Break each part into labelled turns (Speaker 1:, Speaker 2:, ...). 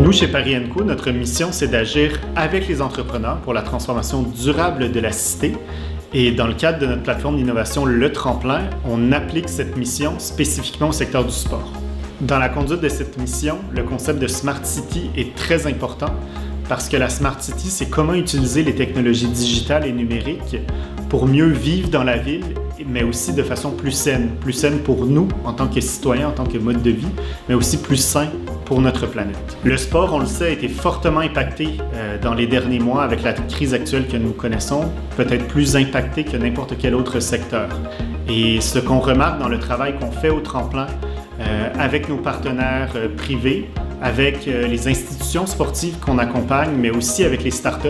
Speaker 1: Nous, chez Paris & Co, notre mission, c'est d'agir avec les entrepreneurs pour la transformation durable de la cité. Et dans le cadre de notre plateforme d'innovation Le Tremplin, on applique cette mission spécifiquement au secteur du sport. Dans la conduite de cette mission, le concept de Smart City est très important parce que la Smart City, c'est comment utiliser les technologies digitales et numériques pour mieux vivre dans la ville, mais aussi de façon plus saine pour nous en tant que citoyens, en tant que mode de vie, mais aussi plus sain pour notre planète. Le sport, on le sait, a été fortement impacté dans les derniers mois avec la crise actuelle que nous connaissons, peut-être plus impacté que n'importe quel autre secteur. Et ce qu'on remarque dans le travail qu'on fait au Tremplin avec nos partenaires privés, avec les institutions sportives qu'on accompagne, mais aussi avec les startups,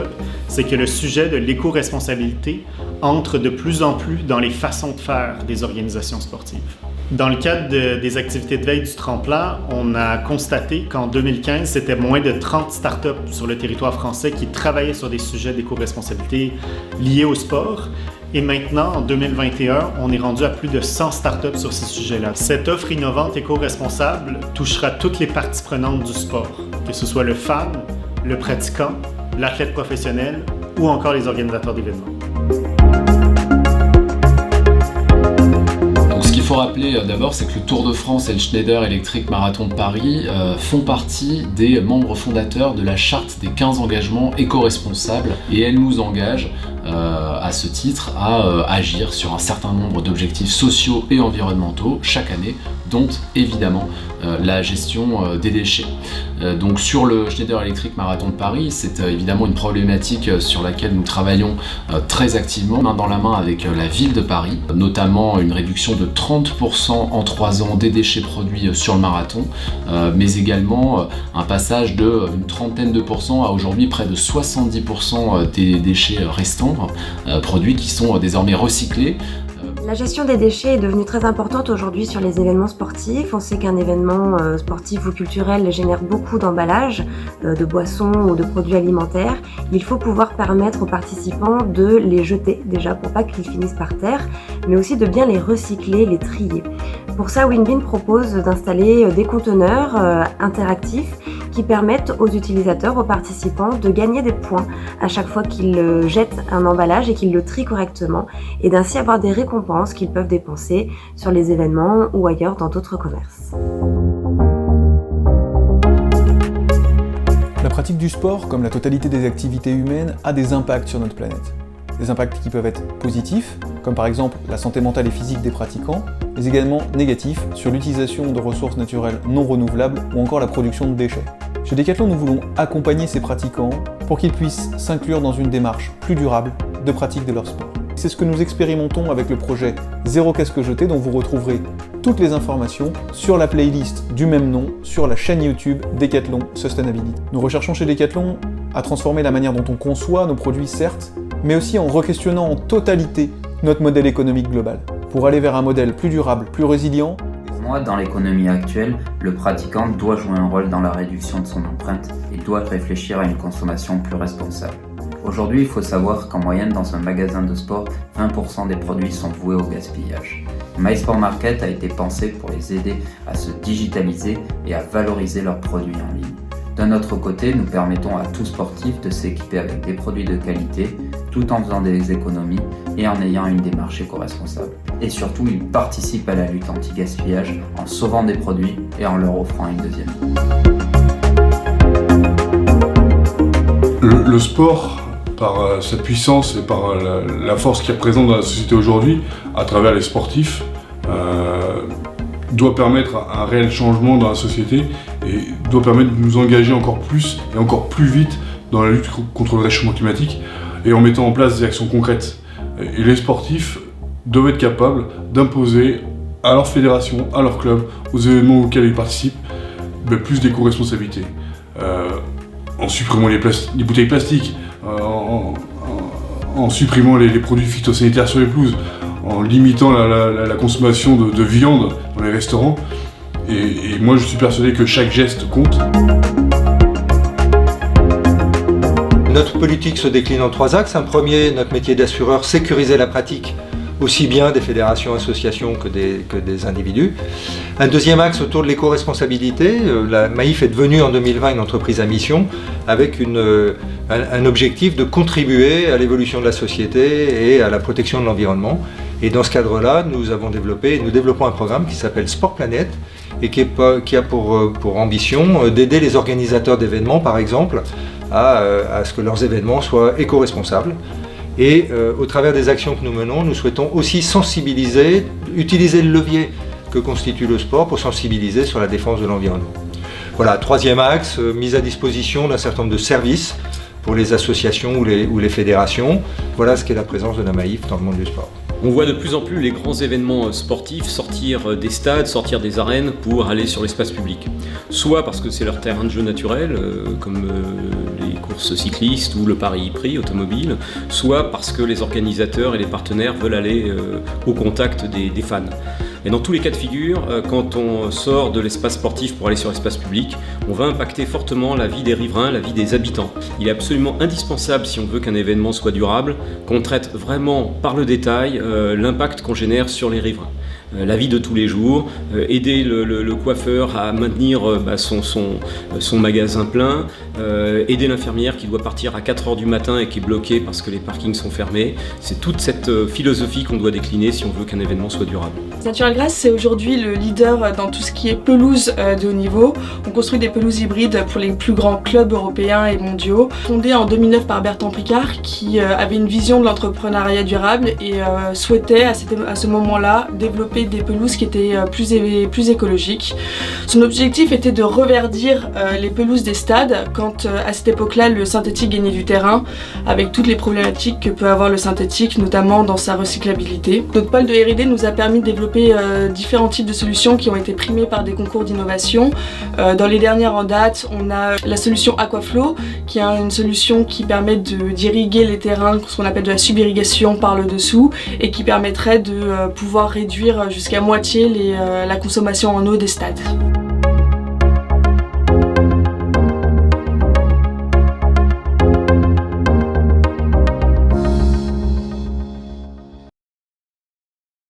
Speaker 1: c'est que le sujet de l'éco-responsabilité entre de plus en plus dans les façons de faire des organisations sportives. Dans le cadre des activités de veille du Tremplin, on a constaté qu'en 2015, c'était moins de 30 startups sur le territoire français qui travaillaient sur des sujets d'éco-responsabilité liés au sport. Et maintenant, en 2021, on est rendu à plus de 100 startups sur ces sujets-là. Cette offre innovante éco-responsable touchera toutes les parties prenantes du sport, que ce soit le fan, le pratiquant, l'athlète professionnel ou encore les organisateurs d'événements.
Speaker 2: Ce qu'il faut rappeler d'abord, c'est que le Tour de France et le Schneider Electric Marathon de Paris font partie des membres fondateurs de la charte des 15 engagements éco-responsables et elle nous engage à ce titre à agir sur un certain nombre d'objectifs sociaux et environnementaux chaque année, dont évidemment la gestion des déchets. Donc sur le Schneider Electric Marathon de Paris, c'est évidemment une problématique sur laquelle nous travaillons très activement, main dans la main avec la ville de Paris, notamment une réduction de 30% en 3 ans des déchets produits sur le marathon, mais également un passage d'une trentaine de pourcents à aujourd'hui près de 70% des déchets restants produits qui sont désormais recyclés.
Speaker 3: La gestion des déchets est devenue très importante aujourd'hui sur les événements sportifs. On sait qu'un événement sportif ou culturel génère beaucoup d'emballages, de boissons ou de produits alimentaires. Il faut pouvoir permettre aux participants de les jeter déjà pour pas qu'ils finissent par terre, mais aussi de bien les recycler, les trier. Pour ça, Winbin propose d'installer des conteneurs interactifs qui permettent aux utilisateurs, aux participants de gagner des points à chaque fois qu'ils jettent un emballage et qu'ils le trient correctement et d'ainsi avoir des récompenses qu'ils peuvent dépenser sur les événements ou ailleurs dans d'autres commerces.
Speaker 4: La pratique du sport, comme la totalité des activités humaines, a des impacts sur notre planète. Des impacts qui peuvent être positifs, comme par exemple la santé mentale et physique des pratiquants, mais également négatifs sur l'utilisation de ressources naturelles non renouvelables ou encore la production de déchets. Chez Decathlon, nous voulons accompagner ces pratiquants pour qu'ils puissent s'inclure dans une démarche plus durable de pratique de leur sport. C'est ce que nous expérimentons avec le projet Zéro casque jeté, dont vous retrouverez toutes les informations sur la playlist du même nom sur la chaîne YouTube Decathlon Sustainability. Nous recherchons chez Decathlon à transformer la manière dont on conçoit nos produits, certes, mais aussi en re-questionnant en totalité notre modèle économique global, pour aller vers un modèle plus durable, plus résilient.
Speaker 5: Pour moi, dans l'économie actuelle, le pratiquant doit jouer un rôle dans la réduction de son empreinte et doit réfléchir à une consommation plus responsable. Aujourd'hui, il faut savoir qu'en moyenne, dans un magasin de sport, 20% des produits sont voués au gaspillage. MySport Market a été pensé pour les aider à se digitaliser et à valoriser leurs produits en ligne. D'un autre côté, nous permettons à tout sportif de s'équiper avec des produits de qualité, tout en faisant des économies et en ayant une démarche éco-responsable. Et surtout, il participe à la lutte anti-gaspillage en sauvant des produits et en leur offrant une deuxième.
Speaker 6: Le sport, par sa puissance et par la force qu'il représente dans la société aujourd'hui, à travers les sportifs, doit permettre un réel changement dans la société et doit permettre de nous engager encore plus et encore plus vite dans la lutte contre le réchauffement climatique et en mettant en place des actions concrètes. Et les sportifs doivent être capables d'imposer à leur fédération, à leur club, aux événements auxquels ils participent, plus d'éco-responsabilité. En supprimant les bouteilles plastiques, en supprimant les produits phytosanitaires sur les pelouses, en limitant la consommation de viande dans les restaurants. Et moi, je suis persuadé que chaque geste compte.
Speaker 7: Notre politique se décline en 3 axes. Un premier, notre métier d'assureur, sécuriser la pratique aussi bien des fédérations, associations que des individus. Un deuxième axe autour de l'éco-responsabilité. La Maïf est devenue en 2020 une entreprise à mission avec un objectif de contribuer à l'évolution de la société et à la protection de l'environnement. Et dans ce cadre-là, nous développons un programme qui s'appelle Sport Planète et qui a pour ambition d'aider les organisateurs d'événements, par exemple, à ce que leurs événements soient éco-responsables. Et au travers des actions que nous menons, nous souhaitons aussi sensibiliser, utiliser le levier que constitue le sport pour sensibiliser sur la défense de l'environnement. Voilà, troisième axe, mise à disposition d'un certain nombre de services pour les associations ou les fédérations. Voilà ce qu'est la présence de la Maïf dans le monde du sport.
Speaker 8: On voit de plus en plus les grands événements sportifs sortir des stades, sortir des arènes pour aller sur l'espace public. Soit parce que c'est leur terrain de jeu naturel, comme les courses cyclistes ou le pari-prix automobile, soit parce que les organisateurs et les partenaires veulent aller au contact des fans. Et dans tous les cas de figure, quand on sort de l'espace sportif pour aller sur l'espace public, on va impacter fortement la vie des riverains, la vie des habitants. Il est absolument indispensable, si on veut qu'un événement soit durable, qu'on traite vraiment par le détail l'impact qu'on génère sur les riverains. La vie de tous les jours, aider le coiffeur à maintenir son magasin plein, aider l'infirmière qui doit partir à 4h du matin et qui est bloquée parce que les parkings sont fermés. C'est toute cette philosophie qu'on doit décliner si on veut qu'un événement soit durable.
Speaker 9: Natural Grass, c'est aujourd'hui le leader dans tout ce qui est pelouse de haut niveau. On construit des pelouses hybrides pour les plus grands clubs européens et mondiaux. Fondé en 2009 par Bertrand Picard, qui avait une vision de l'entrepreneuriat durable et souhaitait à ce moment-là développer des pelouses qui étaient plus écologiques. Son objectif était de reverdir les pelouses des stades quand à cette époque-là le synthétique gagnait du terrain avec toutes les problématiques que peut avoir le synthétique, notamment dans sa recyclabilité. Notre pôle de R&D nous a permis de développer différents types de solutions qui ont été primées par des concours d'innovation. Dans les dernières en date, on a la solution Aquaflow qui est une solution qui permet d'irriguer les terrains, ce qu'on appelle de la subirrigation par le dessous et qui permettrait de pouvoir réduire jusqu'à moitié la consommation en eau des stades.